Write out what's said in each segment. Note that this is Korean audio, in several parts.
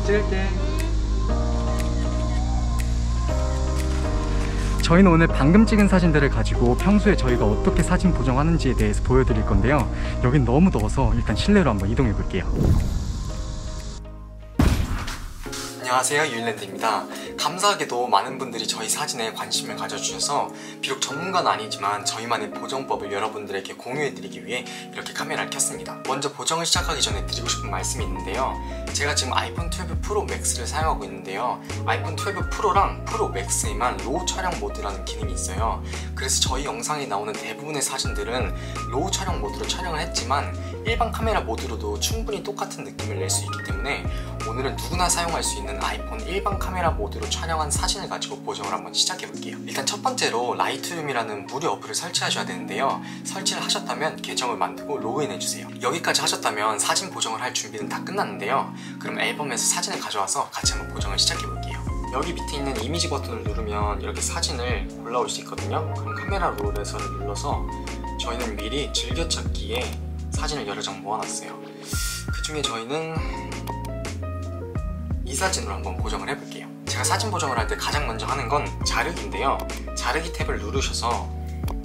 찍을게. 저희는 오늘 방금 찍은 사진들을 가지고 평소에 저희가 어떻게 사진 보정하는지에 대해서 보여드릴 건데요. 여긴 너무 더워서 일단 실내로 한번 이동해 볼게요. 안녕하세요, 유일랜드입니다. 감사하게도 많은 분들이 저희 사진에 관심을 가져주셔서 비록 전문가는 아니지만 저희만의 보정법을 여러분들에게 공유해드리기 위해 이렇게 카메라를 켰습니다. 먼저 보정을 시작하기 전에 드리고 싶은 말씀이 있는데요. 제가 지금 아이폰 12 프로 맥스를 사용하고 있는데요. 아이폰 12 프로랑 프로 맥스에만 로우 촬영 모드라는 기능이 있어요. 그래서 저희 영상에 나오는 대부분의 사진들은 로우 촬영 모드로 촬영을 했지만 일반 카메라 모드로도 충분히 똑같은 느낌을 낼 수 있기 때문에 오늘은 누구나 사용할 수 있는 아이폰 일반 카메라 모드로 촬영한 사진을 가지고 보정을 한번 시작해볼게요. 일단 첫 번째로 라이트룸이라는 무료 어플을 설치하셔야 되는데요. 설치를 하셨다면 계정을 만들고 로그인해주세요. 여기까지 하셨다면 사진 보정을 할 준비는 다 끝났는데요. 그럼 앨범에서 사진을 가져와서 같이 한번 보정을 시작해볼게요. 여기 밑에 있는 이미지 버튼을 누르면 이렇게 사진을 골라올 수 있거든요. 그럼 카메라 롤에서를 눌러서 저희는 미리 즐겨찾기에 사진을 여러 장 모아놨어요. 그 중에 저희는 이 사진으로 한번 보정을 해볼게요. 제가 사진 보정을 할 때 가장 먼저 하는 건 자르기인데요. 자르기 탭을 누르셔서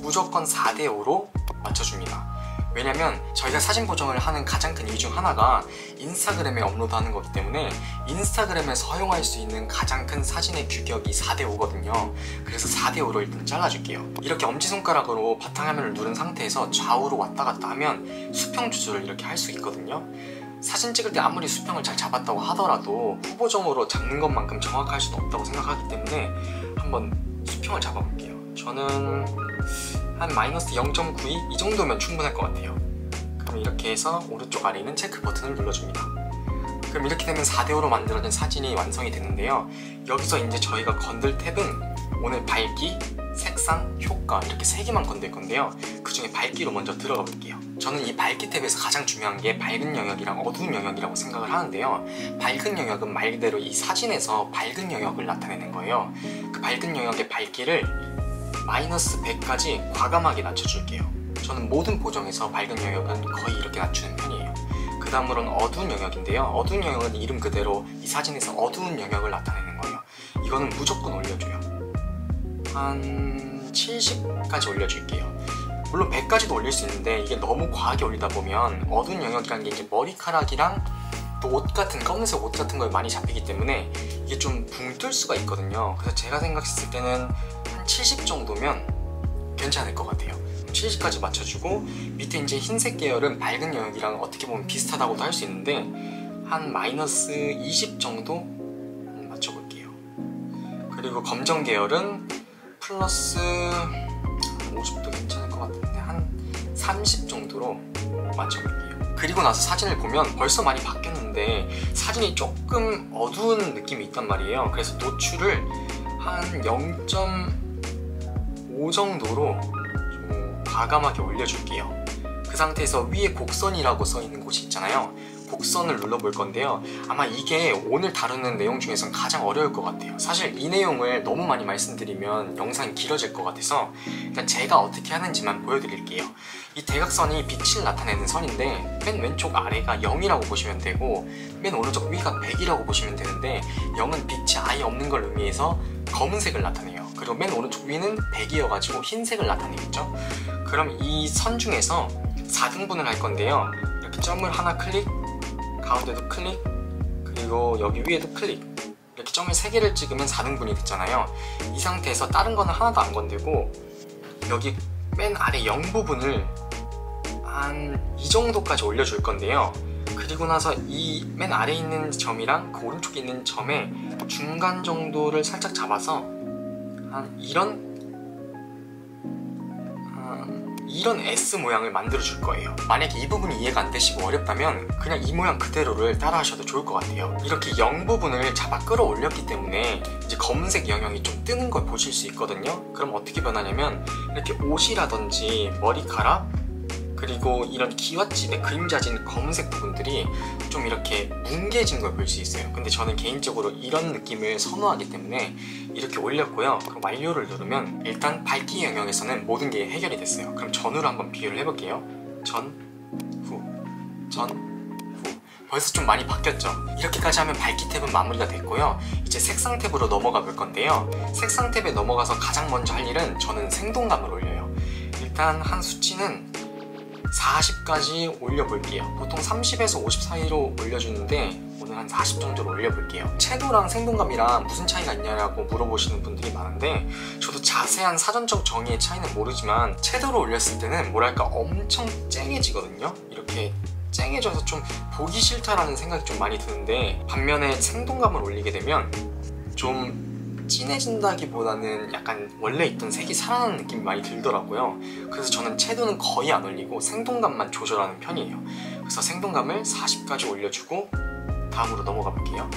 무조건 4:5로 맞춰줍니다. 왜냐면 저희가 사진 보정을 하는 가장 큰 이유 중 하나가 인스타그램에 업로드하는 거기 때문에 인스타그램에서 허용할 수 있는 가장 큰 사진의 규격이 4:5거든요. 그래서 4:5로 일단 잘라줄게요. 이렇게 엄지손가락으로 바탕화면을 누른 상태에서 좌우로 왔다 갔다 하면 수평 조절을 이렇게 할 수 있거든요. 사진 찍을 때 아무리 수평을 잘 잡았다고 하더라도 후보정으로 잡는 것만큼 정확할 수는 없다고 생각하기 때문에 한번 수평을 잡아볼게요. 저는 한 마이너스 0.92 이 정도면 충분할 것 같아요. 그럼 이렇게 해서 오른쪽 아래에 있는 체크 버튼을 눌러줍니다. 그럼 이렇게 되면 4:5로 만들어진 사진이 완성이 되는데요. 여기서 이제 저희가 건들 탭은 오늘 밝기, 색상, 효과 이렇게 3개만 건들 건데요. 그 중에 밝기로 먼저 들어가 볼게요. 저는 이 밝기 탭에서 가장 중요한 게 밝은 영역이랑 어두운 영역이라고 생각을 하는데요. 밝은 영역은 말 그대로 이 사진에서 밝은 영역을 나타내는 거예요. 그 밝은 영역의 밝기를 마이너스 100까지 과감하게 낮춰줄게요. 저는 모든 보정에서 밝은 영역은 거의 이렇게 낮추는 편이에요. 그 다음으로는 어두운 영역인데요. 어두운 영역은 이름 그대로 이 사진에서 어두운 영역을 나타내는 거예요. 이거는 무조건 올려줘요. 한 70까지 올려줄게요. 물론 100까지도 올릴 수 있는데 이게 너무 과하게 올리다 보면 어두운 영역이라는 게 이제 머리카락이랑 또 옷 같은 검은색 옷 같은 거에 많이 잡히기 때문에 이게 좀 붕 뜰 수가 있거든요. 그래서 제가 생각했을 때는 한 70 정도면 괜찮을 것 같아요. 70까지 맞춰주고 밑에 이제 흰색 계열은 밝은 영역이랑 어떻게 보면 비슷하다고도 할 수 있는데 한 마이너스 20 정도 맞춰볼게요. 그리고 검정 계열은 플러스 50도 괜찮을 것 같은데 한 30 정도로 맞춰볼게요. 그리고 나서 사진을 보면 벌써 많이 바뀌었는데 사진이 조금 어두운 느낌이 있단 말이에요. 그래서 노출을 한 0.5 정도로 좀 과감하게 올려줄게요. 그 상태에서 위에 곡선이라고 써있는 곳이 있잖아요. 곡선을 눌러볼 건데요. 아마 이게 오늘 다루는 내용 중에서는 가장 어려울 것 같아요. 사실 이 내용을 너무 많이 말씀드리면 영상이 길어질 것 같아서 일단 제가 어떻게 하는지만 보여드릴게요. 이 대각선이 빛을 나타내는 선인데 맨 왼쪽 아래가 0이라고 보시면 되고 맨 오른쪽 위가 100이라고 보시면 되는데 0은 빛이 아예 없는 걸 의미해서 검은색을 나타내요. 그리고 맨 오른쪽 위는 100이어가지고 흰색을 나타내겠죠. 그럼 이 선 중에서 4등분을 할 건데요. 이렇게 점을 하나 클릭, 가운데도 클릭, 그리고 여기 위에도 클릭, 이렇게 점을 3개를 찍으면 4등분이 됐잖아요. 이 상태에서 다른 거는 하나도 안 건들고 여기 맨 아래 0 부분을 한 이 정도까지 올려줄 건데요. 그리고 나서 이 맨 아래에 있는 점이랑 그 오른쪽에 있는 점의 중간 정도를 살짝 잡아서 한 이런 S 모양을 만들어 줄 거예요. 만약에 이 부분이 이해가 안 되시고 어렵다면 그냥 이 모양 그대로를 따라 하셔도 좋을 것 같아요. 이렇게 0 부분을 잡아 끌어올렸기 때문에 이제 검은색 영역이 좀 뜨는 걸 보실 수 있거든요. 그럼 어떻게 변하냐면 이렇게 옷이라든지 머리카락 그리고 이런 기와집에 그림자진 검은색 부분들이 좀 이렇게 뭉개진 걸 볼 수 있어요. 근데 저는 개인적으로 이런 느낌을 선호하기 때문에 이렇게 올렸고요. 그럼 완료를 누르면 일단 밝기 영역에서는 모든 게 해결이 됐어요. 그럼 전후로 한번 비교를 해볼게요. 전, 후, 전, 후. 벌써 좀 많이 바뀌었죠. 이렇게까지 하면 밝기 탭은 마무리가 됐고요. 이제 색상 탭으로 넘어가 볼 건데요. 색상 탭에 넘어가서 가장 먼저 할 일은 저는 생동감을 올려요. 일단 한 수치는 40까지 올려볼게요. 보통 30에서 50 사이로 올려주는데 오늘 한 40 정도로 올려볼게요. 채도랑 생동감이랑 무슨 차이가 있냐고 물어보시는 분들이 많은데 저도 자세한 사전적 정의의 차이는 모르지만 채도로 올렸을 때는 뭐랄까 엄청 쨍해지거든요. 이렇게 쨍해져서 좀 보기 싫다라는 생각이 좀 많이 드는데 반면에 생동감을 올리게 되면 좀 진해진다기보다는 약간 원래 있던 색이 살아나는 느낌이 많이 들더라고요. 그래서 저는 채도는 거의 안 올리고 생동감만 조절하는 편이에요. 그래서 생동감을 40까지 올려주고 다음으로 넘어가 볼게요.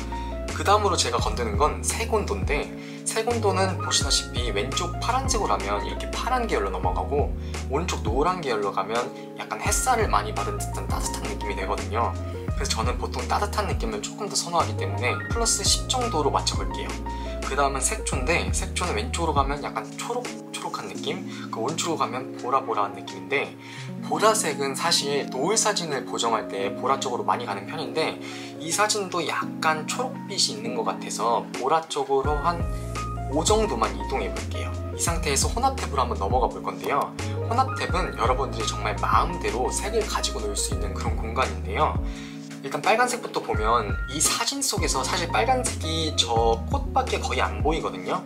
그 다음으로 제가 건드는 건 색온도인데 색온도는 보시다시피 왼쪽 파란색으로 하면 이렇게 파란 계열로 넘어가고 오른쪽 노란 계열로 가면 약간 햇살을 많이 받은 듯한 따뜻한 느낌이 되거든요. 그래서 저는 보통 따뜻한 느낌을 조금 더 선호하기 때문에 플러스 10 정도로 맞춰볼게요. 그 다음은 색조인데 색조는 왼쪽으로 가면 약간 초록초록한 느낌, 그 오른쪽으로 가면 보라보라한 느낌인데 보라색은 사실 노을 사진을 보정할 때 보라 쪽으로 많이 가는 편인데 이 사진도 약간 초록빛이 있는 것 같아서 보라 쪽으로 한 5 정도만 이동해 볼게요. 이 상태에서 혼합 탭으로 한번 넘어가 볼 건데요. 혼합 탭은 여러분들이 정말 마음대로 색을 가지고 놀 수 있는 그런 공간인데요. 일단 빨간색부터 보면 이 사진 속에서 사실 빨간색이 저 꽃밖에 거의 안 보이거든요.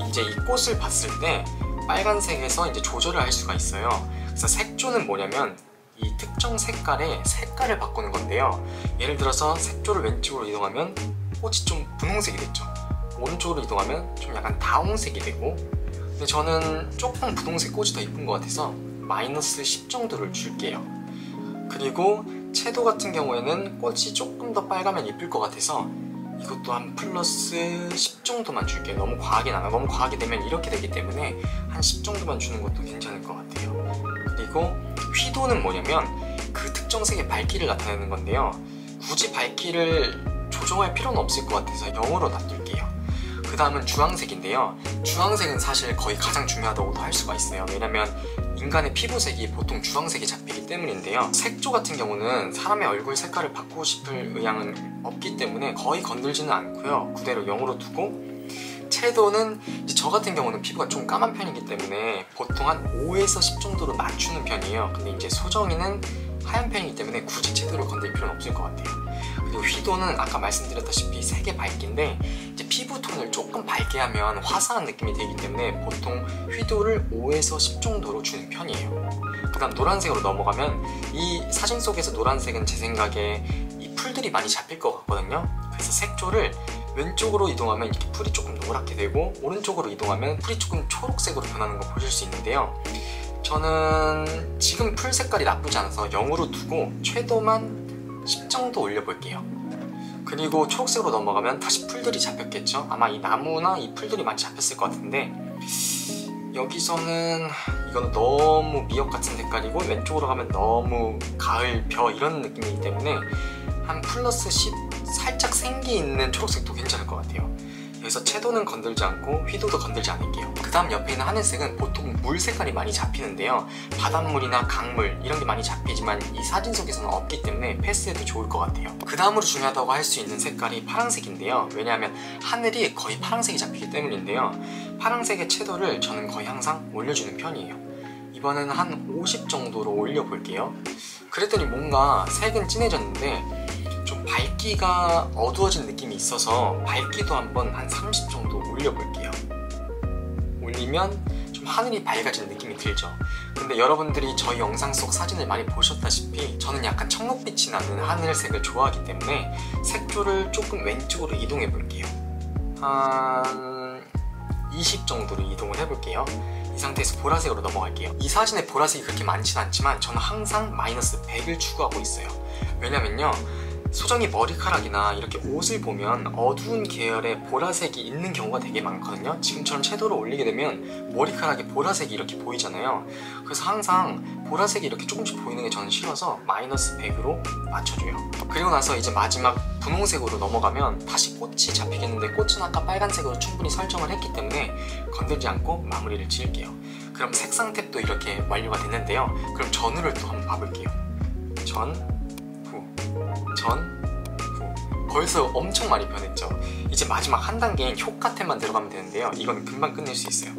이제 이 꽃을 봤을 때 빨간색에서 이제 조절을 할 수가 있어요. 그래서 색조는 뭐냐면 이 특정 색깔의 색깔을 바꾸는 건데요. 예를 들어서 색조를 왼쪽으로 이동하면 꽃이 좀 분홍색이 됐죠. 오른쪽으로 이동하면 좀 약간 다홍색이 되고 근데 저는 조금 분홍색 꽃이 더 이쁜 것 같아서 마이너스 10 정도를 줄게요. 그리고 채도 같은 경우에는 꽃이 조금 더 빨가면 이쁠 것 같아서 이것도 한 플러스 10 정도만 줄게요. 너무 과하게 안 하고 너무 과하게 되면 이렇게 되기 때문에 한 10 정도만 주는 것도 괜찮을 것 같아요. 그리고 휘도는 뭐냐면 그 특정 색의 밝기를 나타내는 건데요. 굳이 밝기를 조정할 필요는 없을 것 같아서 0으로 놔둘게요. 그 다음은 주황색인데요. 주황색은 사실 거의 가장 중요하다고도 할 수가 있어요. 왜냐면 인간의 피부색이 보통 주황색이 잡히기 때문인데요. 색조 같은 경우는 사람의 얼굴 색깔을 바꾸고 싶을 의향은 없기 때문에 거의 건들지는 않고요. 그대로 0으로 두고 채도는 이제 저 같은 경우는 피부가 좀 까만 편이기 때문에 보통 한 5에서 10 정도로 맞추는 편이에요. 근데 이제 소정이는 하얀 편이기 때문에 굳이 채도를 건들 필요는 없을 것 같아요. 그리고 휘도는 아까 말씀드렸다시피 색의 밝기인데 이제 피부톤을 조금 밝게 하면 화사한 느낌이 되기 때문에 보통 휘도를 5에서 10 정도로 주는 편이에요. 그 다음 노란색으로 넘어가면 이 사진 속에서 노란색은 제 생각에 이 풀들이 많이 잡힐 것 같거든요. 그래서 색조를 왼쪽으로 이동하면 이렇게 풀이 조금 노랗게 되고 오른쪽으로 이동하면 풀이 조금 초록색으로 변하는 거 보실 수 있는데요. 저는 지금 풀 색깔이 나쁘지 않아서 0으로 두고 채도만 10 정도 올려볼게요. 그리고 초록색으로 넘어가면 다시 풀들이 잡혔겠죠? 아마 이 나무나 이 풀들이 많이 잡혔을 것 같은데 여기서는 이거는 너무 미역 같은 색깔이고 왼쪽으로 가면 너무 가을 벼 이런 느낌이기 때문에 한 플러스 10 살짝 생기 있는 초록색도 괜찮을 것 같아요. 여기서 채도는 건들지 않고 휘도도 건들지 않을게요. 그 다음 옆에 있는 하늘색은 보통 물 색깔이 많이 잡히는데요. 바닷물이나 강물 이런 게 많이 잡히지만 이 사진 속에서는 없기 때문에 패스해도 좋을 것 같아요. 그 다음으로 중요하다고 할 수 있는 색깔이 파란색인데요. 왜냐하면 하늘이 거의 파란색이 잡히기 때문인데요. 파란색의 채도를 저는 거의 항상 올려주는 편이에요. 이번에는 한 50 정도로 올려볼게요. 그랬더니 뭔가 색은 진해졌는데 좀 밝기가 어두워진 느낌이 있어서 밝기도 한번 한 30 정도 올려볼게요. 올리면 좀 하늘이 밝아진 느낌이 들죠. 근데 여러분들이 저희 영상 속 사진을 많이 보셨다시피 저는 약간 청록빛이 나는 하늘색을 좋아하기 때문에 색조를 조금 왼쪽으로 이동해 볼게요. 한 20 정도로 이동을 해볼게요. 이 상태에서 보라색으로 넘어갈게요. 이 사진에 보라색이 그렇게 많진 않지만 저는 항상 마이너스 100을 추구하고 있어요. 왜냐면요 소정이 머리카락이나 이렇게 옷을 보면 어두운 계열의 보라색이 있는 경우가 되게 많거든요. 지금처럼 채도를 올리게 되면 머리카락에 보라색이 이렇게 보이잖아요. 그래서 항상 보라색이 이렇게 조금씩 보이는 게 저는 싫어서 마이너스 100으로 맞춰줘요. 그리고 나서 이제 마지막 분홍색으로 넘어가면 다시 꽃이 잡히겠는데 꽃은 아까 빨간색으로 충분히 설정을 했기 때문에 건들지 않고 마무리를 지을게요. 그럼 색상 탭도 이렇게 완료가 됐는데요. 그럼 전후를 또 한번 봐볼게요. 전, 후, 전, 벌써 엄청 많이 변했죠. 이제 마지막 한 단계인 효과 탭만 들어가면 되는데요. 이건 금방 끝낼 수 있어요.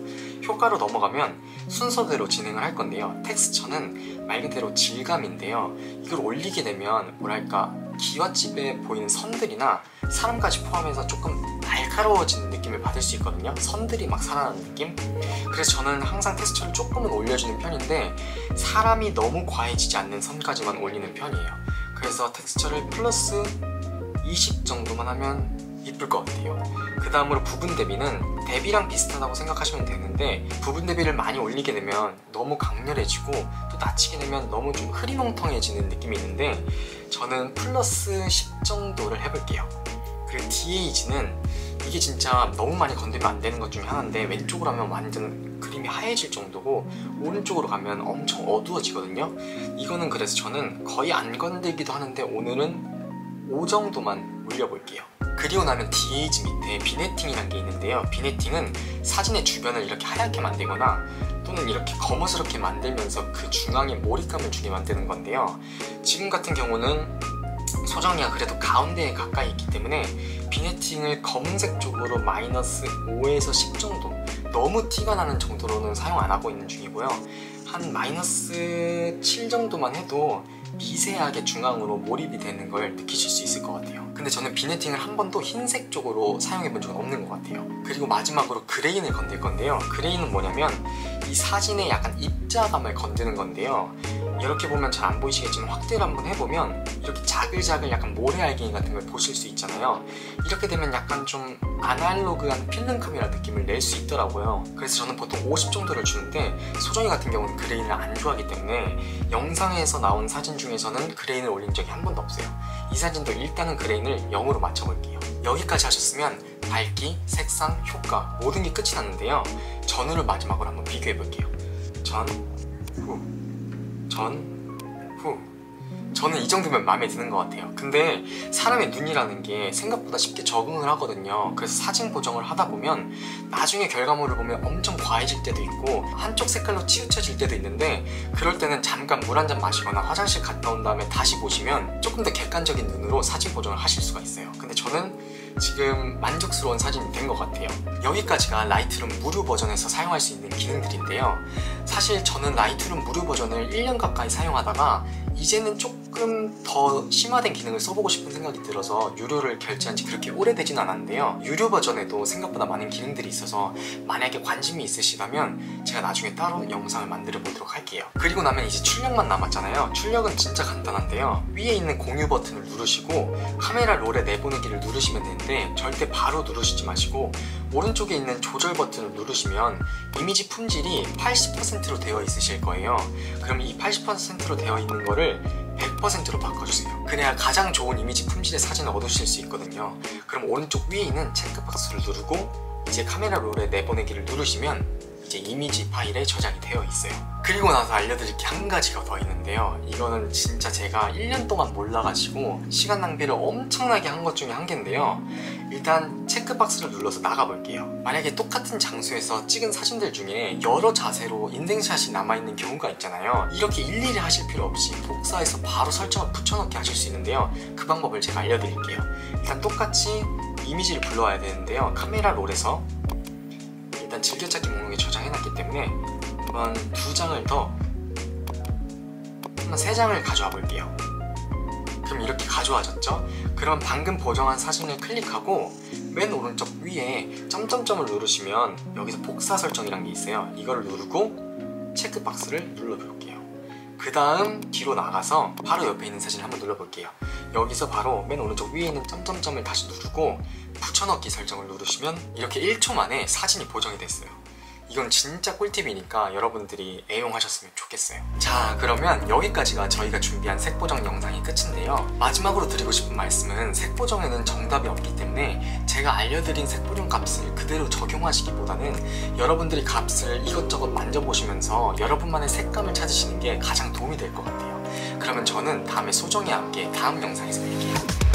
효과로 넘어가면 순서대로 진행을 할 건데요. 텍스처는 말 그대로 질감인데요. 이걸 올리게 되면 뭐랄까 기와집에 보이는 선들이나 사람까지 포함해서 조금 날카로워지는 느낌을 받을 수 있거든요. 선들이 막 살아나는 느낌? 그래서 저는 항상 텍스처를 조금은 올려주는 편인데 사람이 너무 과해지지 않는 선까지만 올리는 편이에요. 그래서 텍스처를 플러스 20 정도만 하면 이쁠 것 같아요. 그 다음으로 부분 대비는 대비랑 비슷하다고 생각하시면 되는데 부분 대비를 많이 올리게 되면 너무 강렬해지고 또 낮추게 되면 너무 좀 흐리멍텅해지는 느낌이 있는데 저는 플러스 10 정도를 해볼게요. 그리고 DH는 이게 진짜 너무 많이 건들면 안 되는 것 중에 하나인데 왼쪽으로 하면 완전 그림이 하얘질 정도고 오른쪽으로 가면 엄청 어두워지거든요. 이거는 그래서 저는 거의 안 건들기도 하는데 오늘은 5 정도만 올려볼게요. 그리고 나면 DH 밑에 비네팅이라는 게 있는데요. 비네팅은 사진의 주변을 이렇게 하얗게 만들거나 또는 이렇게 거무스럽게 만들면서 그 중앙에 몰입감을 주게 만드는 건데요. 지금 같은 경우는 소정이가 그래도 가운데에 가까이 있기 때문에 비네팅을 검은색 쪽으로 마이너스 5에서 10 정도, 너무 티가 나는 정도로는 사용 안 하고 있는 중이고요. 한 마이너스 7 정도만 해도 미세하게 중앙으로 몰입이 되는 걸 느끼실 수 있을 것 같아요. 근데 저는 비네팅을 한 번도 흰색 쪽으로 사용해 본 적은 없는 것 같아요. 그리고 마지막으로 그레인을 건들 건데요. 그레인은 뭐냐면 이 사진의 약간 입자감을 건드는 건데요. 이렇게 보면 잘 안 보이시겠지만 확대를 한번 해보면 이렇게 자글자글 약간 모래알갱이 같은 걸 보실 수 있잖아요. 이렇게 되면 약간 좀 아날로그한 필름 카메라 느낌을 낼 수 있더라고요. 그래서 저는 보통 50 정도를 주는데 소정이 같은 경우는 그레인을 안 좋아하기 때문에 영상에서 나온 사진 중에서는 그레인을 올린 적이 한 번도 없어요. 이 사진도 일단은 그레인을 0으로 맞춰볼게요. 여기까지 하셨으면 밝기, 색상, 효과 모든 게 끝이 났는데요. 전후를 마지막으로 한번 비교해 볼게요. 전, 후, 전, 후. 저는 이 정도면 마음에 드는 것 같아요. 근데 사람의 눈이라는 게 생각보다 쉽게 적응을 하거든요. 그래서 사진 보정을 하다 보면 나중에 결과물을 보면 엄청 과해질 때도 있고 한쪽 색깔로 치우쳐질 때도 있는데 그럴 때는 잠깐 물 한 잔 마시거나 화장실 갔다 온 다음에 다시 보시면 조금 더 객관적인 눈으로 사진 보정을 하실 수가 있어요. 근데 저는 지금 만족스러운 사진이 된 것 같아요. 여기까지가 라이트룸 무료 버전에서 사용할 수 있는 기능들인데요. 사실 저는 라이트룸 무료 버전을 1년 가까이 사용하다가 이제는 조금 더 심화된 기능을 써보고 싶은 생각이 들어서 유료를 결제한 지 그렇게 오래되진 않았는데요. 유료 버전에도 생각보다 많은 기능들이 있어서 만약에 관심이 있으시다면 제가 나중에 따로 영상을 만들어 보도록 할게요. 그리고 나면 이제 출력만 남았잖아요. 출력은 진짜 간단한데요. 위에 있는 공유 버튼을 누르시고 카메라 롤에 내보내기를 누르시면 되는데 절대 바로 누르시지 마시고 오른쪽에 있는 조절 버튼을 누르시면 이미지 품질이 80%로 되어 있으실 거예요. 그럼 이 80%로 되어 있는 거를 100%로 바꿔주세요. 그래야 가장 좋은 이미지 품질의 사진을 얻으실 수 있거든요. 그럼 오른쪽 위에 있는 체크박스를 누르고 이제 카메라 롤에 내보내기를 누르시면 이제 이미지 파일에 저장이 되어 있어요. 그리고 나서 알려드릴 게 한 가지가 더 있는데요. 이거는 진짜 제가 1년 동안 몰라가지고 시간 낭비를 엄청나게 한 것 중에 한 개인데요. 일단 체크박스를 눌러서 나가볼게요. 만약에 똑같은 장소에서 찍은 사진들 중에 여러 자세로 인생샷이 남아있는 경우가 있잖아요. 이렇게 일일이 하실 필요 없이 복사해서 바로 설정을 붙여넣기 하실 수 있는데요. 그 방법을 제가 알려드릴게요. 일단 똑같이 이미지를 불러와야 되는데요. 카메라 롤에서 일단 즐겨찾기 목록에 저장해놨기 때문에 한번 2장을 더 한번 3장을 가져와 볼게요. 그럼 이렇게 가져와졌죠? 그럼 방금 보정한 사진을 클릭하고 맨 오른쪽 위에 점점점을 누르시면 여기서 복사 설정이란 게 있어요. 이거를 누르고 체크박스를 눌러볼게요. 그 다음 뒤로 나가서 바로 옆에 있는 사진을 한번 눌러볼게요. 여기서 바로 맨 오른쪽 위에 있는 점점점을 다시 누르고 붙여넣기 설정을 누르시면 이렇게 1초 만에 사진이 보정이 됐어요. 이건 진짜 꿀팁이니까 여러분들이 애용하셨으면 좋겠어요. 자, 그러면 여기까지가 저희가 준비한 색보정 영상의 끝인데요. 마지막으로 드리고 싶은 말씀은 색보정에는 정답이 없기 때문에 제가 알려드린 색보정 값을 그대로 적용하시기보다는 여러분들이 값을 이것저것 만져보시면서 여러분만의 색감을 찾으시는 게 가장 도움이 될 것 같아요. 그러면 저는 다음에 소정이와 함께 다음 영상에서 뵐게요.